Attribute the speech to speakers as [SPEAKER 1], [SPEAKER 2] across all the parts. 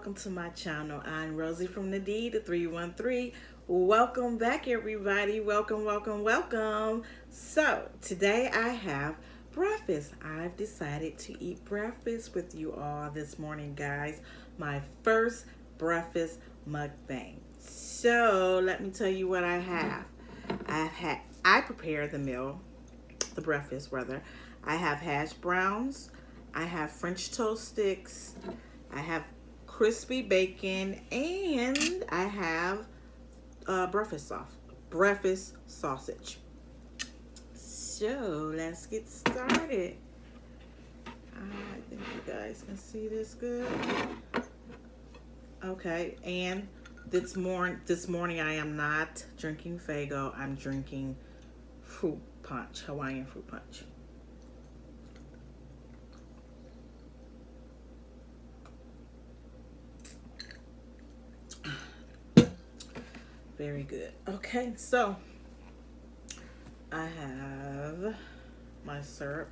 [SPEAKER 1] welcome to my channel. I'm Rosie from the D to 313. Welcome back, everybody. Welcome. So today I have breakfast. I've decided to eat breakfast with you all this morning, guys. My first breakfast mukbang. So let me tell you what I have. I prepared the breakfast rather. I have hash browns. I have French toast sticks. I have crispy bacon, and I have breakfast sausage. So let's get started. I think you guys can see this good. Okay, and this morning I am not drinking Fago. I'm drinking fruit punch, Hawaiian fruit punch. Very good. Okay, so I have my syrup.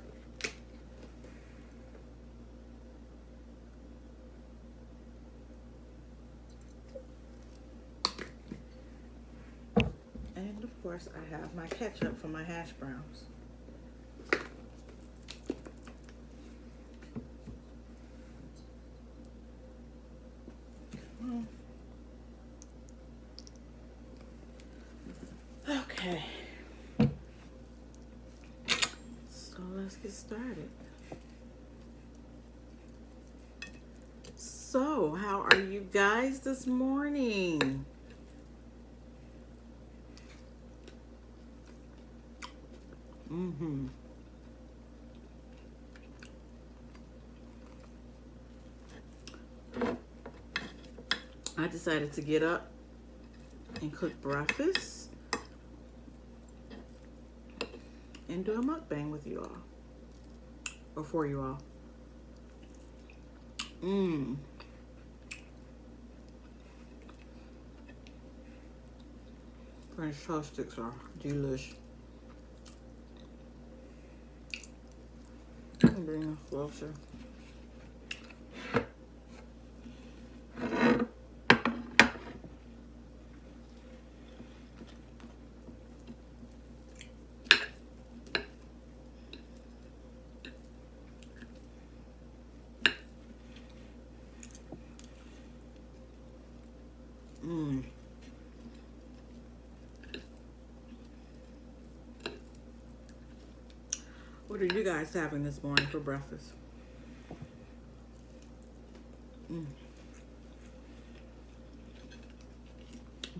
[SPEAKER 1] And of course, I have my ketchup for my hash browns. Okay, so let's get started. So, how are you guys this morning? I decided to get up and cook breakfast and do a mukbang with you all, or for you all. French toast sticks are delish. Bring it closer. What are you guys having this morning for breakfast?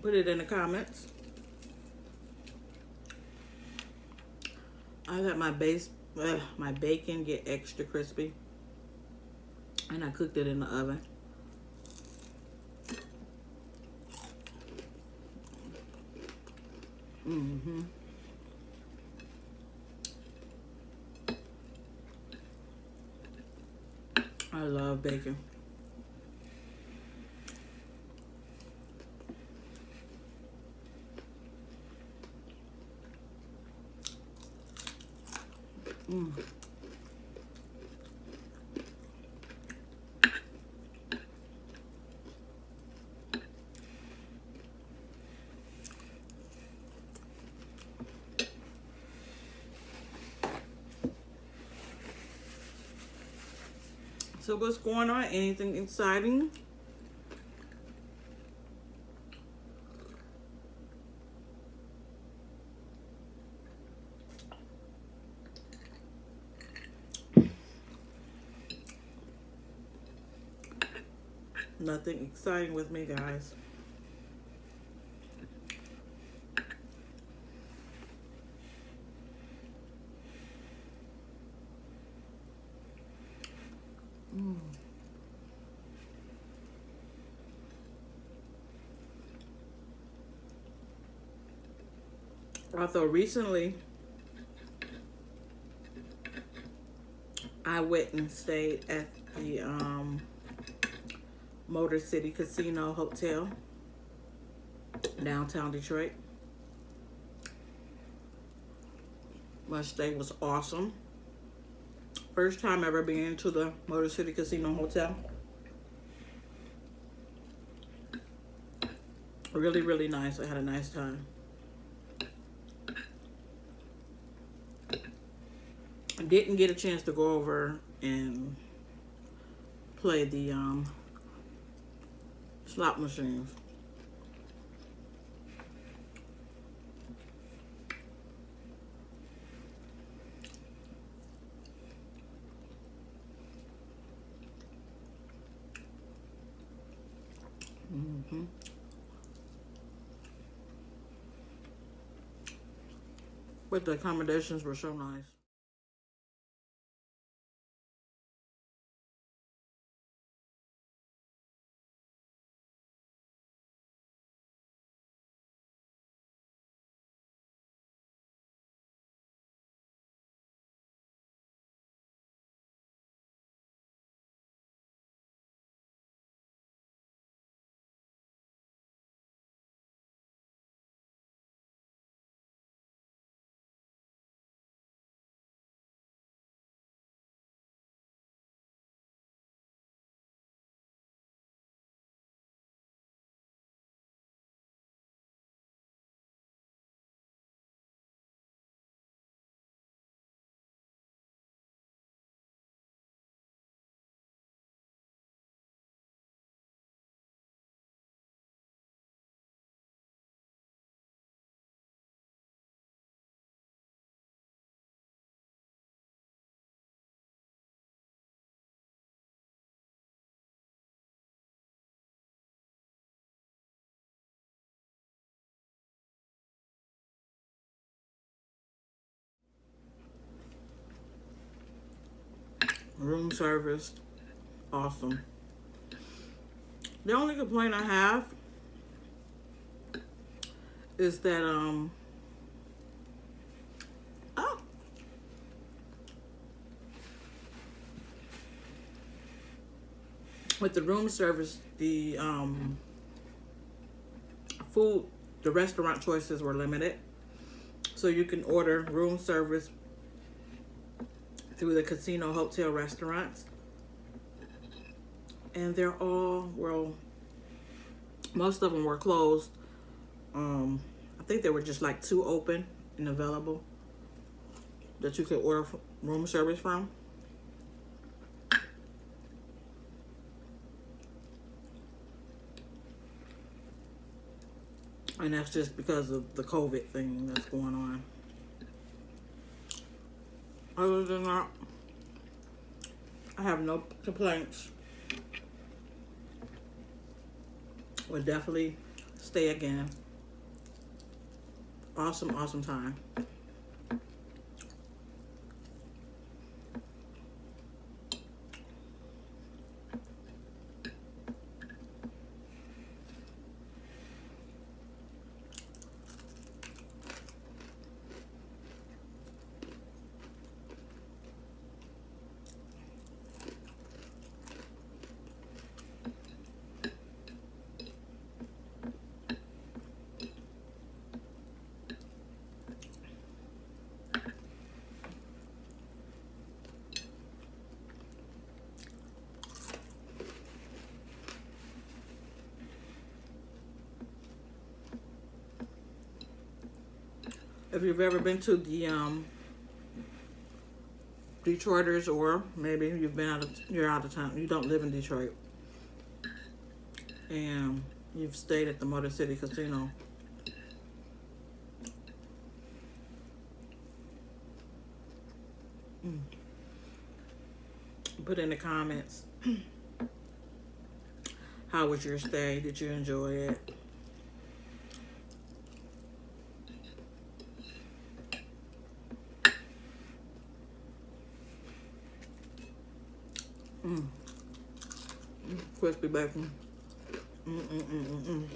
[SPEAKER 1] Put it in the comments. I let my bacon get extra crispy, and I cooked it in the oven. I love bacon. So what's going on? Anything exciting? Nothing exciting with me, guys. Although recently I went and stayed at the Motor City Casino Hotel, downtown Detroit. My stay was awesome. First time ever being to the Motor City Casino Hotel. Really, really nice. I had a nice time. I didn't get a chance to go over and play the slot machines. Mm-hmm. But the accommodations were so nice. Room service, awesome. The only complaint I have is that oh, with the room service, the food, the restaurant choices were limited. So you can order room service through the casino hotel restaurants. And they're all, well, most of them were closed. I think there were just like 2 open and available that you could order room service from. And that's just because of the COVID thing that's going on. Other than that, I have no complaints. Would definitely stay again. Awesome, awesome time. If you've ever been to the Detroiters, or maybe you're out of town, you don't live in Detroit, and you've stayed at the Motor City Casino, put in the comments how was your stay? Did you enjoy it? Mm. Crispy bacon. Mm-mm-mm-mm-mm.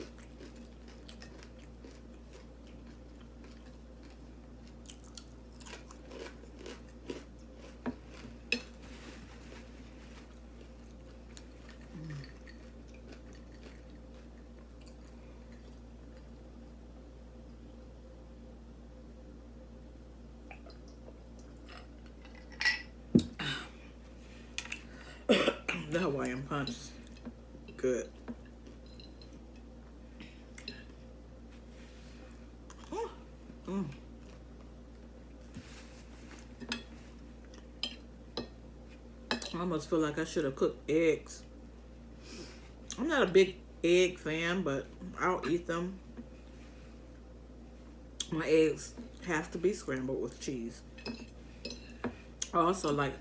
[SPEAKER 1] The Hawaiian punch is good. Mm. I almost feel like I should have cooked eggs. I'm not a big egg fan, but I'll eat them. My eggs have to be scrambled with cheese. I also like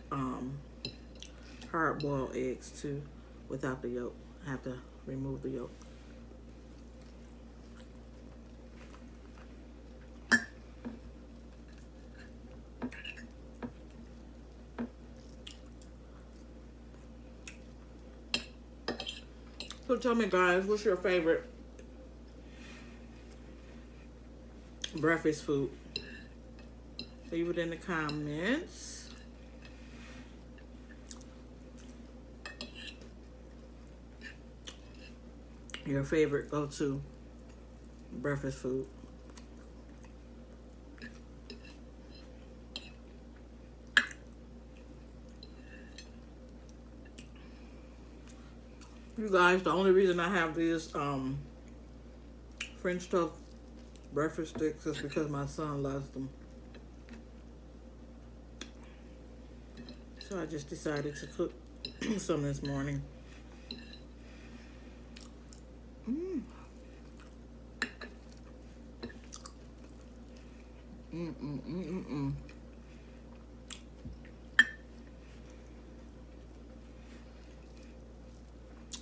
[SPEAKER 1] hard boiled eggs too, without the yolk. I have to remove the yolk. So tell me, guys, what's your favorite breakfast food? Leave it in the comments. Your favorite go-to breakfast food. You guys, the only reason I have these French toast breakfast sticks is because my son loves them. So I just decided to cook some this morning. Mm. Mm-mm-mm-mm-mm.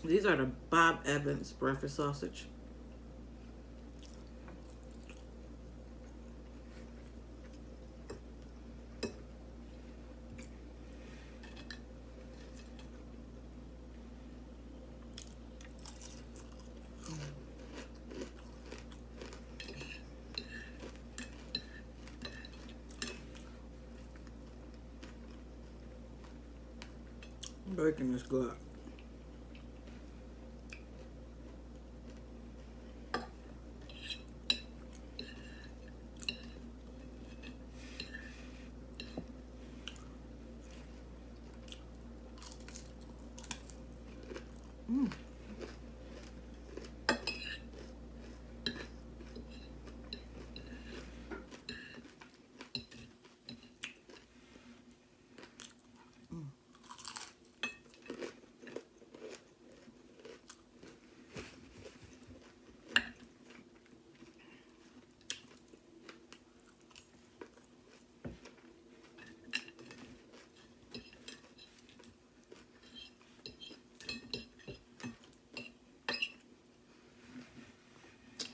[SPEAKER 1] These are the Bob Evans breakfast sausage. Bacon is good. Mm.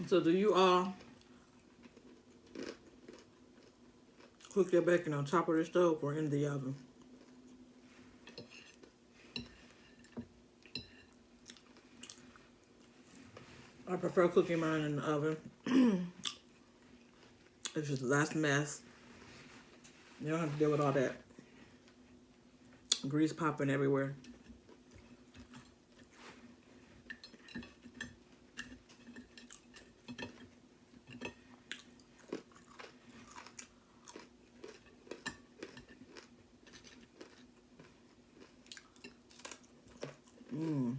[SPEAKER 1] So do you all cook your bacon on top of the stove or in the oven? I prefer cooking mine in the oven. It's just less mess. You don't have to deal with all that grease popping everywhere. Mmm.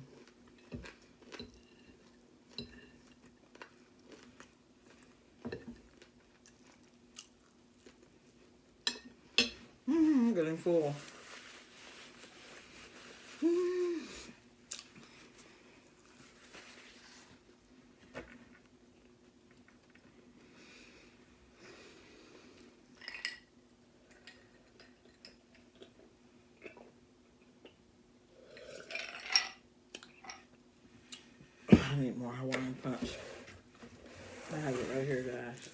[SPEAKER 1] I'm getting full. I need more Hawaiian punch. I have it right here, guys.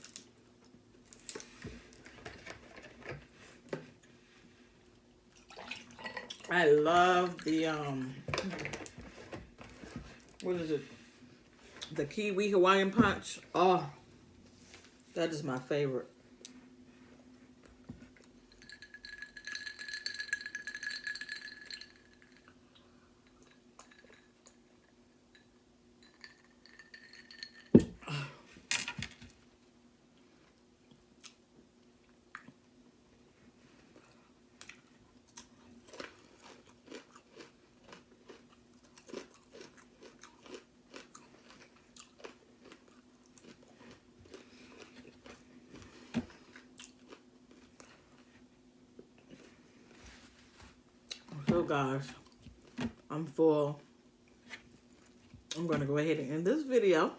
[SPEAKER 1] I love the what is it? The kiwi Hawaiian punch. Oh, that is my favorite. guys, I'm full. I'm going to go ahead and end this video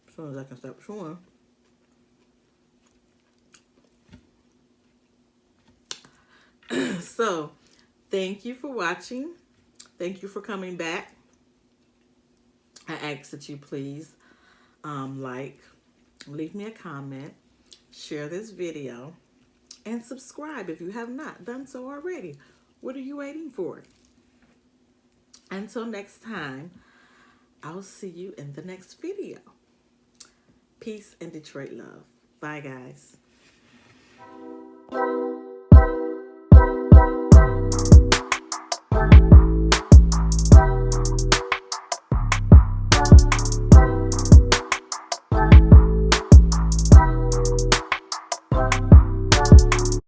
[SPEAKER 1] as soon as I can stop chewing. So, thank you for watching. Thank you for coming back. I ask that you please like, leave me a comment, share this video, and subscribe if you have not done so already. What are you waiting for? Until next time, I'll see you in the next video. Peace and Detroit love. Bye, guys.